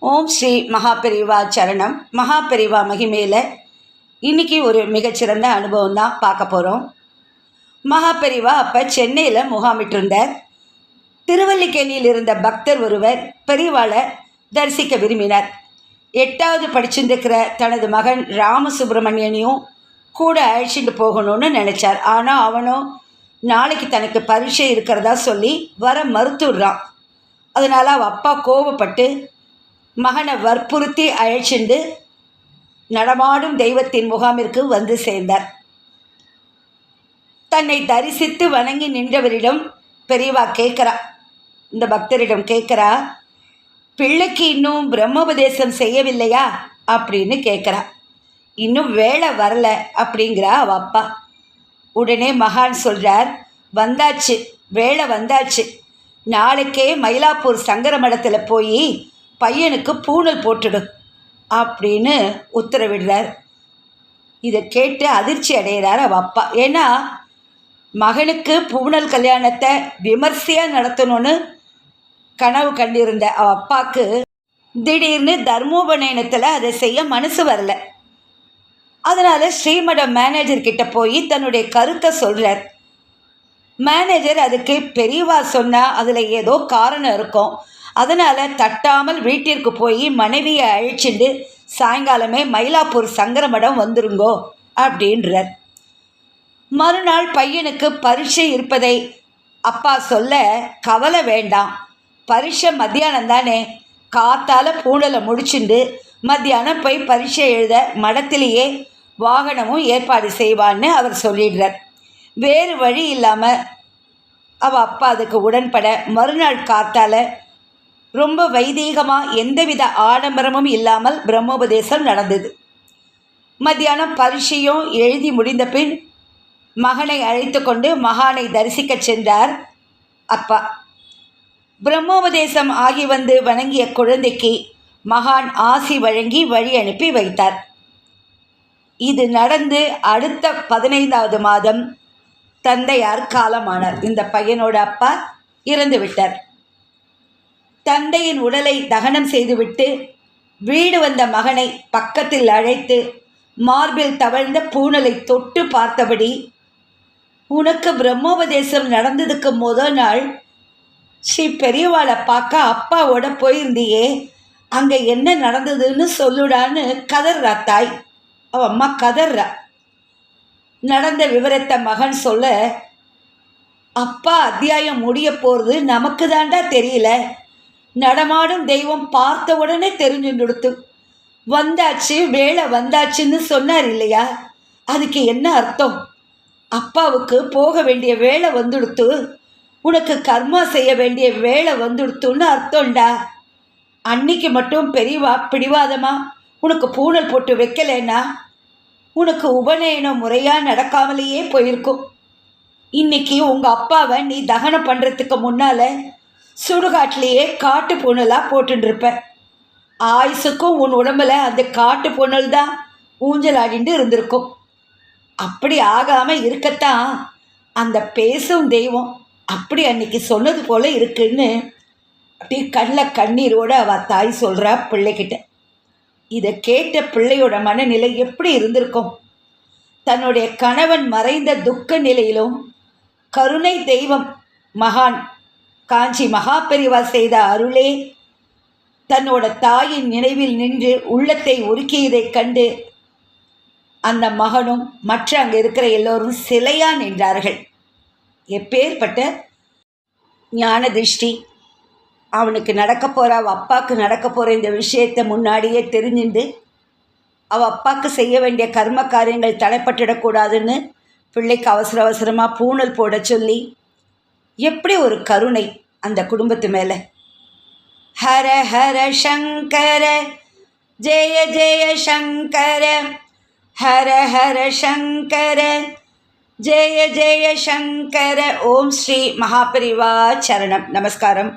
ஓம் ஸ்ரீ மகாபெரிவா சரணம். மகாபெரிவா மகிமையில் இன்றைக்கி ஒரு மிகச்சிறந்த அனுபவம் தான் பார்க்க போகிறோம். மகாபெரிவா அப்போ சென்னையில் முகாமிட்டிருந்தார். திருவல்லிக்கேணியில் இருந்த பக்தர் ஒருவர் பெரிவாளை தரிசிக்க விரும்பினார். 8வது படிச்சுருக்கிற தனது மகன் ராமசுப்ரமணியனையும் கூட அழைச்சிட்டு போகணும்னு நினச்சார். ஆனால் அவனும் நாளைக்கு தனக்கு பரீட்சை இருக்கிறதா சொல்லி வர மறுத்துடுறான். அதனால் அவள் அப்பா கோபப்பட்டு மகனை வற்புறுத்தி அழைச்சிண்டு நடமாடும் தெய்வத்தின் முகாமிற்கு வந்து சேர்ந்தார். தன்னை தரிசித்து வணங்கி நின்றவரிடம் பெரியவா கேட்குறா, இந்த பக்தரிடம் கேட்குறா, பிள்ளைக்கு இன்னும் பிரம்மோபதேசம் செய்யவில்லையா அப்படின்னு கேட்குறா. இன்னும் வேலை வரல அப்படிங்கிறா அவ அப்பா. உடனே மகான் சொல்கிறார், வந்தாச்சு, வேலை வந்தாச்சு, நாளைக்கே மயிலாப்பூர் சங்கர மடத்தில் போய் பையனுக்கு பூணல் போட்டுடு அப்படின்னு உத்தரவிடுறார். இதை கேட்டு அதிர்ச்சி அடைகிறார் அவ அப்பா. ஏன்னா மகனுக்கு பூணல் கல்யாணத்தை விமர்சையாக நடத்தணும்னு கனவு கண்டிருந்த அவ அப்பாவுக்கு திடீர்னு தர்மோபநயனத்தில் அதை செய்ய மனசு வரல. அதனால் ஸ்ரீமடம் மேனேஜர்கிட்ட போய் தன்னுடைய கருத்தை சொல்கிறார். மேனேஜர் அதுக்கு பெரியவா சொன்னால் அதில் ஏதோ காரணம் இருக்கும், அதனால் தட்டாமல் வீட்டிற்கு போய் மனைவியை அழைச்சிட்டு சாயங்காலமே மயிலாப்பூர் சங்கரமடம் வந்துருங்கோ அப்படின்றார். மறுநாள் பையனுக்கு பரீட்சை இருப்பதை அப்பா சொல்ல, கவலை வேண்டாம், பரீட்சை மத்தியானம் தானே, காத்தால் பூணலை முடிச்சுண்டு மத்தியானம் போய் பரீட்சை எழுத மடத்திலேயே வாகனமும் ஏற்பாடு செய்வான்னு அவர் சொல்லிடுறார். வேறு வழி இல்லாமல் அவள் அப்பா அதுக்கு உடன்பட மறுநாள் காத்தால் ரொம்ப வைதீகமாக எந்தவித ஆடம்பரமும் இல்லாமல் பிரம்மோபதேசம் நடந்தது. மத்தியானம் பரீட்சையும் எழுதி முடிந்த பின் மகனை அழைத்து கொண்டு மகானை தரிசிக்க சென்றார் அப்பா. பிரம்மோபதேசம் ஆகி வந்து வணங்கிய குழந்தைக்கு மகான் ஆசி வழங்கி வழி அனுப்பி வைத்தார். இது நடந்து அடுத்த 15வது மாதம் தந்தையார் காலமானார். இந்த பையனோட அப்பா இறந்து விட்டார். தந்தையின் உடலை தகனம் செய்துவிட்டு வீடு வந்த மகனை பக்கத்தில் அழைத்து மார்பில் தவழ்ந்த பூணலை தொட்டு பார்த்தபடி, உனக்கு பிரம்மோபதேசம் நடந்ததுக்கு முதல் நாள் ஸ்ரீ பெரியவாளை பார்க்க அப்பாவோட போயிருந்தியே, அங்கே என்ன நடந்ததுன்னு சொல்லுடான்னு கதர்றா தாய். அவ அம்மா கதர்றா. நடந்த விவரத்தை மகன் சொல்ல, அப்பா அத்தியாயம் முடிய போகிறது நமக்கு தாண்டா தெரியல, நடமாடும் தெய்வம் பார்த்த உடனே தெரிஞ்சுடுத்து, வந்தாச்சு வேலை வந்தாச்சுன்னு சொன்னார் இல்லையா, அதுக்கு என்ன அர்த்தம்? அப்பாவுக்கு போக வேண்டிய வேலை வந்துடுத்து, உனக்கு கர்மா செய்ய வேண்டிய வேலை வந்துடுத்துன்னு அர்த்தம்டா. அன்னைக்கு மட்டும் பெரியவா பிடிவாதமா உனக்கு பூணல் போட்டு வைக்கலைன்னா உனக்கு உபநயனம் முறையாக நடக்காமலேயே போயிருக்கும். இன்னைக்கு உங்கள் அப்பாவை நீ தகனம் பண்ணுறதுக்கு முன்னால் சுடுகாட்டிலேயே காட்டு பூணலாக போட்டுருப்ப. ஆயுசுக்கும் உன் உடம்பில் அந்த காட்டு பூணல் தான் ஊஞ்சலாடிண்டு இருந்திருக்கும். அப்படி ஆகாமல் இருக்கத்தான் அந்த பேசும் தெய்வம் அப்படி அன்னைக்கு சொன்னது போல் இருக்குன்னு அப்படி கண்ணில் கண்ணீரோடு அவள் தாய் சொல்கிறா பிள்ளைகிட்ட. இதை கேட்ட பிள்ளையோட மனநிலை எப்படி இருந்திருக்கும்? தன்னுடைய கணவன் மறைந்த துக்க நிலையிலும் கருணை தெய்வம் மகான் காஞ்சி மகாபெரிவா செய்த அருளே தன்னோட தாயின் நினைவில் நின்று உள்ளத்தை உருக்கியதைக் கண்டு அந்த மகனும் மற்ற அங்கே இருக்கிற எல்லோரும் சிலையா நின்றார்கள். எப்பேற்பட்ட ஞான திருஷ்டி! அவனுக்கு நடக்க போகிற அவள் அப்பாவுக்கு நடக்க போகிற இந்த விஷயத்தை முன்னாடியே தெரிஞ்சுண்டு அவள் அப்பாவுக்கு செய்ய வேண்டிய கர்ம காரியங்கள் தடைப்பட்டுடக்கூடாதுன்னு பிள்ளைக்கு அவசர அவசரமாக பூணல் போட சொல்லி, எப்படி ஒரு கருணை அந்த குடும்பத்து மேலே! ஹர ஹர சங்கர ஜெய ஜெய சங்கர, ஹர ஹர சங்கர ஜெய ஜெய சங்கர. ஓம் ஸ்ரீ மகாபெரிவா சரணம். நமஸ்காரம்.